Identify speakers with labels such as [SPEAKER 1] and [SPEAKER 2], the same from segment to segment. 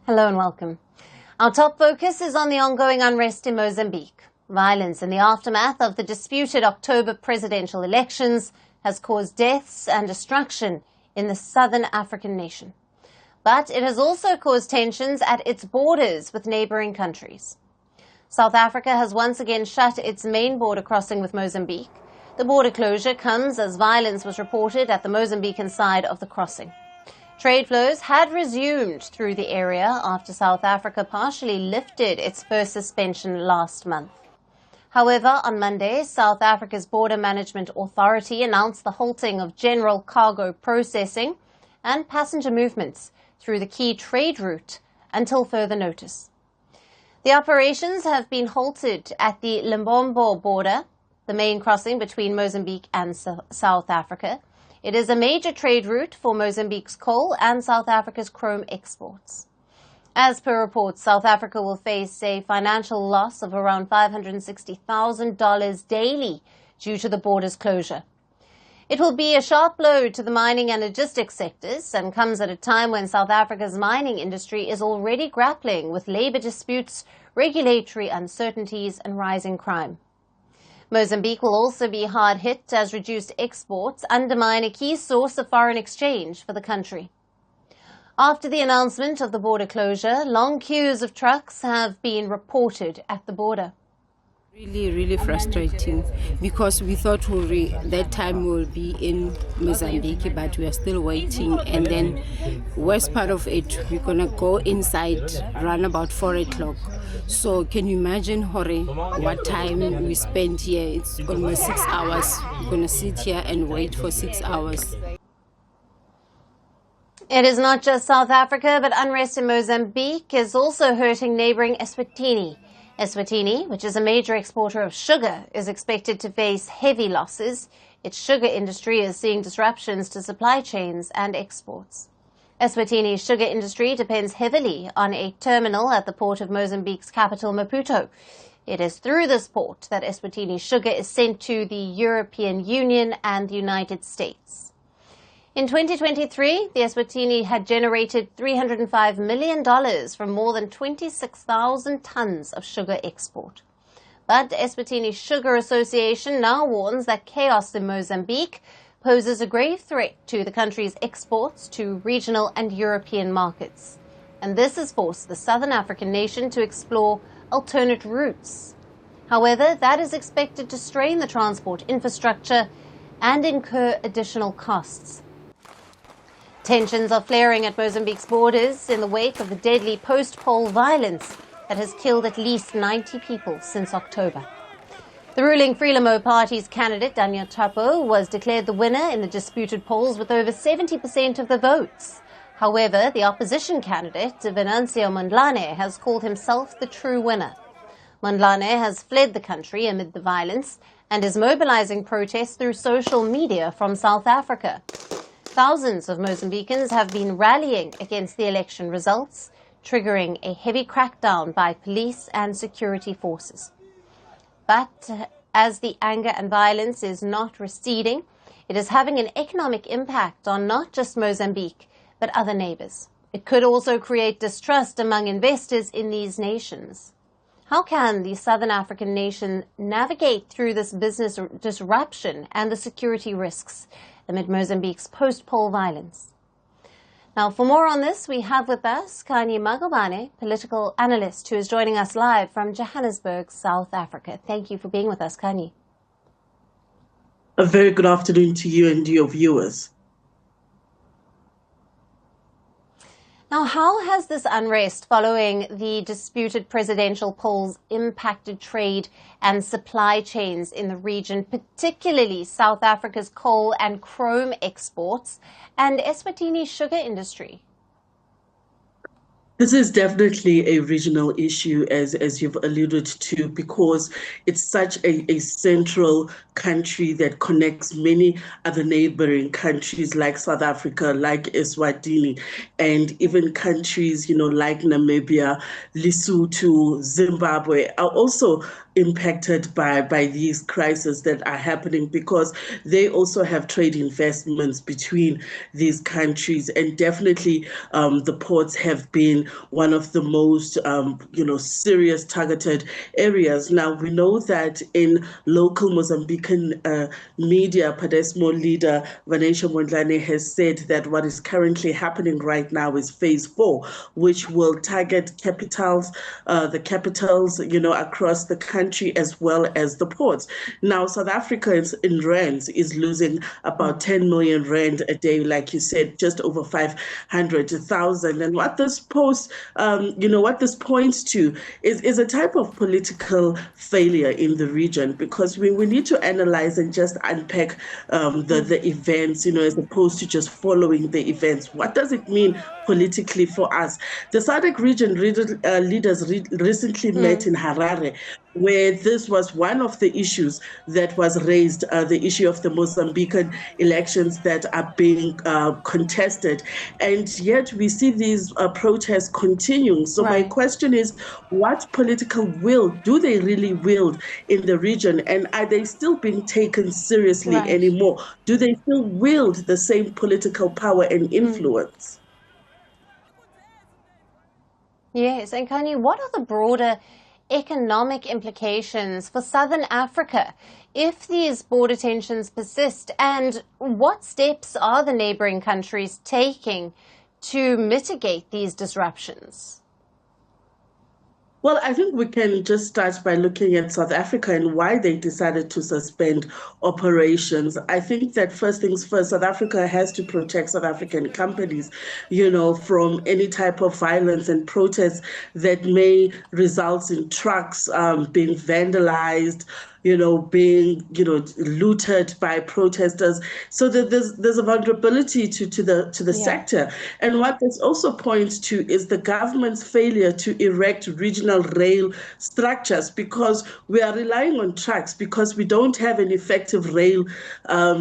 [SPEAKER 1] Hello and welcome. Our top focus is on the ongoing unrest in Mozambique. Violence in the aftermath of the disputed October presidential elections has caused deaths and destruction in the southern African nation. But it has also caused tensions at its borders with neighbouring countries. South Africa has once again shut its main border crossing with Mozambique. The border closure comes as violence was reported at the Mozambican side of the crossing. Trade flows had resumed through the area after South Africa partially lifted its first suspension last month. However, on Monday, South Africa's Border Management Authority announced the halting of general cargo processing and passenger movements through the key trade route until further notice. The operations have been halted at the Lebombo border, the main crossing between Mozambique and South Africa. It is a major trade route for Mozambique's coal and South Africa's chrome exports. As per reports, South Africa will face a financial loss of around $560,000 daily due to the border's closure. It will be a sharp blow to the mining and logistics sectors and comes at a time when South Africa's mining industry is already grappling with labour disputes, regulatory uncertainties and rising crime. Mozambique will also be hard hit as reduced exports undermine a key source of foreign exchange for the country. After the announcement of the border closure, long queues of trucks have been reported at the border.
[SPEAKER 2] Really frustrating because we thought that time we'll be in Mozambique, but we are still waiting. And then worst part of it, we're gonna go inside around about 4 o'clock. So can you imagine, Hore, what time we spent here? It's almost 6 hours. We're gonna sit here and wait for 6 hours.
[SPEAKER 1] It is not just South Africa, but unrest in Mozambique is also hurting neighbouring Eswatini. Eswatini, which is a major exporter of sugar, is expected to face heavy losses. Its sugar industry is seeing disruptions to supply chains and exports. Eswatini's sugar industry depends heavily on a terminal at the port of Mozambique's capital, Maputo. It is through this port that Eswatini's sugar is sent to the European Union and the United States. In 2023, the Eswatini had generated $305 million from more than 26,000 tons of sugar export. But Eswatini Sugar Association now warns that chaos in Mozambique poses a grave threat to the country's exports to regional and European markets. And this has forced the southern African nation to explore alternate routes. However, that is expected to strain the transport infrastructure and incur additional costs. Tensions are flaring at Mozambique's borders in the wake of the deadly post-poll violence that has killed at least 90 people since October. The ruling Frelimo Party's candidate, Daniel Chapo, was declared the winner in the disputed polls with over 70% of the votes. However, the opposition candidate, Venancio Mondlane, has called himself the true winner. Mondlane has fled the country amid the violence and is mobilizing protests through social media from South Africa. Thousands of Mozambicans have been rallying against the election results, triggering a heavy crackdown by police and security forces. But as the anger and violence is not receding, it is having an economic impact on not just Mozambique, but other neighbours. It could also create distrust among investors in these nations. How can the southern African nation navigate through this business disruption and the security risks amid Mozambique's post-poll violence? Now, for more on this, we have with us Kanye Magobane, political analyst, who is joining us live from Johannesburg, South Africa. Thank you for being with us, Kanye.
[SPEAKER 3] A very good afternoon to you and your viewers.
[SPEAKER 1] Now, how has this unrest following the disputed presidential polls impacted trade and supply chains in the region, particularly South Africa's coal and chrome exports and Eswatini's sugar industry?
[SPEAKER 3] This is definitely a regional issue, as you've alluded to, because it's such a central country that connects many other neighboring countries like South Africa, like Eswatini, and even countries, like Namibia, Lesotho, Zimbabwe are also impacted by these crises that are happening, because they also have trade investments between these countries, and definitely the ports have been one of the most serious targeted areas. Now we know that in local Mozambican media, Padesmo leader Vanessa Mondlane has said that what is currently happening right now is phase 4, which will target the capitals, across the country, as well as the ports. Now, South Africa in rands is losing about 10 million rand a day, like you said, just over 500,000. And what this points to is a type of political failure in the region, because we need to analyze and just unpack the events, as opposed to just following the events. What does it mean politically for us? The SADC region leaders recently met in Harare, where this was one of the issues that was raised, the issue of the Mozambican elections that are being contested. And yet we see these protests continuing. So my question is, what political will do they really wield in the region? And are they still being taken seriously anymore? Do they still wield the same political power and influence?
[SPEAKER 1] Yes, and Kanye, what are the broader economic implications for Southern Africa if these border tensions persist? And what steps are the neighbouring countries taking to mitigate these disruptions?
[SPEAKER 3] Well, I think we can just start by looking at South Africa and why they decided to suspend operations. I think that first things first, South Africa has to protect South African companies, from any type of violence and protests that may result in trucks being vandalized, being, looted by protesters. So that there's a vulnerability to the sector. And what this also points to is the government's failure to erect regional rail structures, because we are relying on trucks, because we don't have an effective rail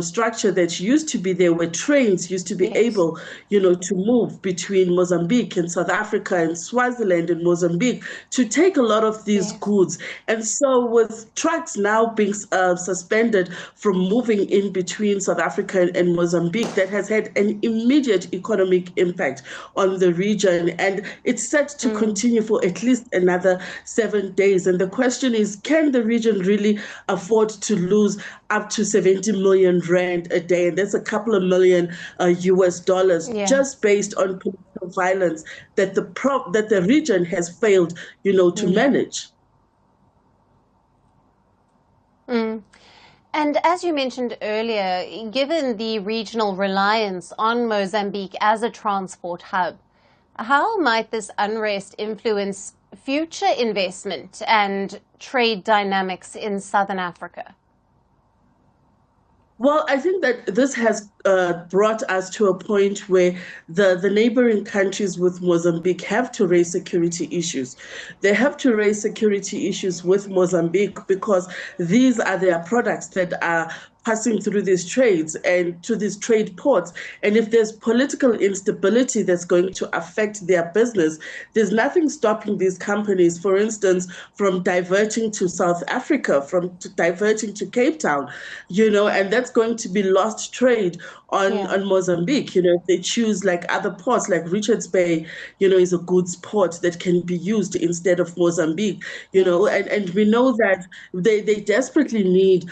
[SPEAKER 3] structure that used to be there, where trains used to be able, to move between Mozambique and South Africa and Swaziland and Mozambique to take a lot of these goods. And so with trucks now being suspended from moving in between South Africa and Mozambique, that has had an immediate economic impact on the region, and it's set to continue for at least another 7 days. And the question is, can the region really afford to lose up to 70 million rand a day? And that's a couple of million US dollars, just based on political violence that the region has failed, to manage.
[SPEAKER 1] And as you mentioned earlier, given the regional reliance on Mozambique as a transport hub, how might this unrest influence future investment and trade dynamics in Southern Africa?
[SPEAKER 3] Well, I think that this has brought us to a point where the neighboring countries with Mozambique have to raise security issues. They have to raise security issues with Mozambique, because these are their products that are passing through these trades and to these trade ports. And if there's political instability that's going to affect their business, there's nothing stopping these companies, for instance, from diverting to South Africa, from diverting to Cape Town, and that's going to be lost trade on Mozambique. If they choose like other ports, like Richards Bay, is a goods port that can be used instead of Mozambique, and we know that they desperately need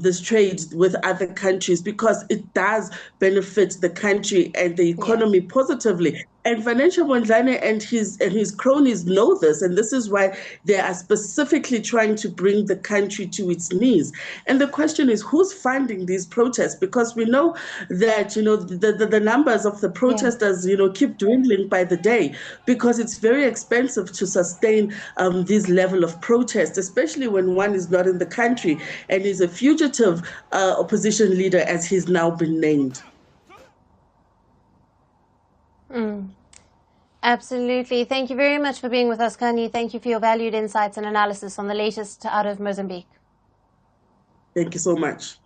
[SPEAKER 3] this trade with other countries, because it does benefit the country and the economy positively. And Vanessa Mondlane and his cronies know this, and this is why they are specifically trying to bring the country to its knees. And the question is, who's funding these protests? Because we know that the numbers of the protesters keep dwindling by the day, because it's very expensive to sustain this level of protest, especially when one is not in the country and is a fugitive opposition leader, as he's now been named.
[SPEAKER 1] Absolutely. Thank you very much for being with us, Kanye. Thank you for your valued insights and analysis on the latest out of Mozambique.
[SPEAKER 3] Thank you so much.